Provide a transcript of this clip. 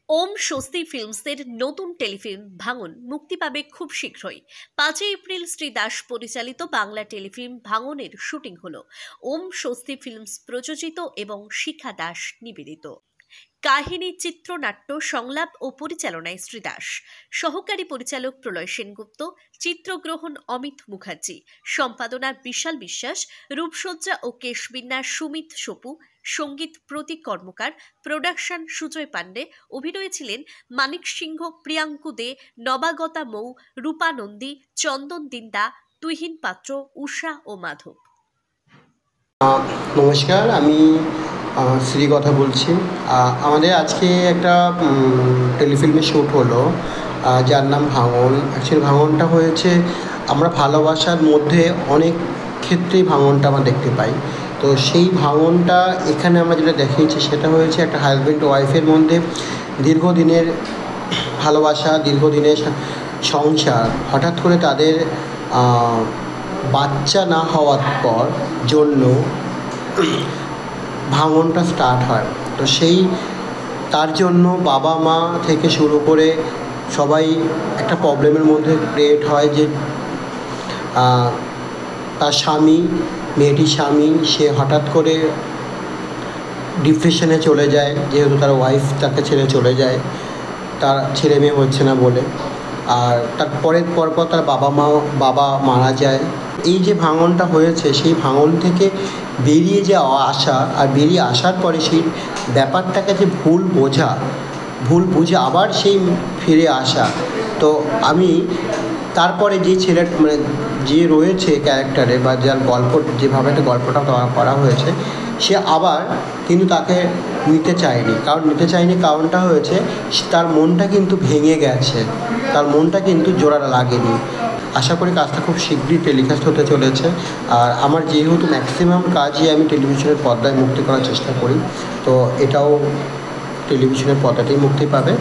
ওম স্বস্তি ফিল্মসের নতুন টেলিফিল্ম ভাঙন মুক্তি পাবে খুব শীঘ্রই। 5 এপ্রিল শ্রী দাস পরিচালিত বাংলা টেলিফিল্ম ভাঙনের শুটিং হলো। ওম স্বস্তি ফিল্মস প্রযোজিত এবং শিখা দাস নিবেদিত। কাহিনী, চিত্রনাট্য, সংলাপ ও পরিচালনায় শ্রী দাস, সহকারী পরিচালক প্রলয় সেনগুপ্ত, চিত্রগ্রহণ অমিত মুখার্জি, সম্পাদনা বিশাল বিশ্বাস, রূপসজ্জা ও কেশবিন্যাস সুমিত সপু, সঙ্গীত প্রতীক কর্মকার, প্রোডাকশন সুজয় পান্ডে। অভিনয়ে ছিলেন মানিক সিংহ, প্রিয়াঙ্কু দে, নবাগতা মৌ, রূপা নন্দী, চন্দন দিন্দা, তুহিন পাত্র, উষা ও মাধব। নমস্কার, আমি শ্রী কথা বলছি। আমাদের আজকে একটা টেলিফিল্মের শ্যুট হলো, যার নাম ভাঙন। অ্যাকচুয়ালি ভাঙনটা হয়েছে, আমরা ভালোবাসার মধ্যে অনেক ক্ষেত্রেই ভাঙনটা আমরা দেখতে পাই। তো সেই ভাঙনটা এখানে আমরা যেটা দেখিয়েছি সেটা হয়েছে একটা হাজব্যান্ড ওয়াইফের মধ্যে দীর্ঘদিনের ভালোবাসা, দীর্ঘদিনের সংসার, হঠাৎ করে তাদের বাচ্চা না হওয়ার পর জন্য ভাঙনটা স্টার্ট হয়। তো তার জন্য বাবা মা থেকে শুরু করে সবাই একটা প্রবলেমের মধ্যে ক্রিয়েট হয় যে তার স্বামী, মেয়েটির স্বামী, সে হঠাৎ করে ডিপ্রেশনে চলে যায়, যেহেতু তার ওয়াইফ তাকে ছেড়ে চলে যায়, তার ছেলে মেয়ে হচ্ছে না বলে। আর তার পরপর তার বাবা মারা যায়। এই যে ভাঙনটা হয়েছে, সেই ভাঙন থেকে বেরিয়ে আসা, আর বেরিয়ে আসার পরে সেই ব্যাপারটাকে যে ভুল বুঝে আবার সেই ফিরে আসা। তো আমি তারপরে যে যে রয়েছে ক্যারেক্টারে, বা যার যেভাবে একটা গল্পটা করা হয়েছে, সে আবার কিন্তু তাকে নিতে চায়নি। কারণটা হয়েছে তার মনটা কিন্তু ভেঙে গেছে, তার মনটা কিন্তু জোড়া লাগেনি। আশা করি কাজটা খুব শীঘ্রই টেলিকাস্ট হতে চলেছে। আর আমার যেহেতু ম্যাক্সিমাম কাজই আমি টেলিভিশনের পর্দায় মুক্তি করার চেষ্টা করি, তো এটাও টেলিভিশনের পর্দাতেই মুক্তি পাবে।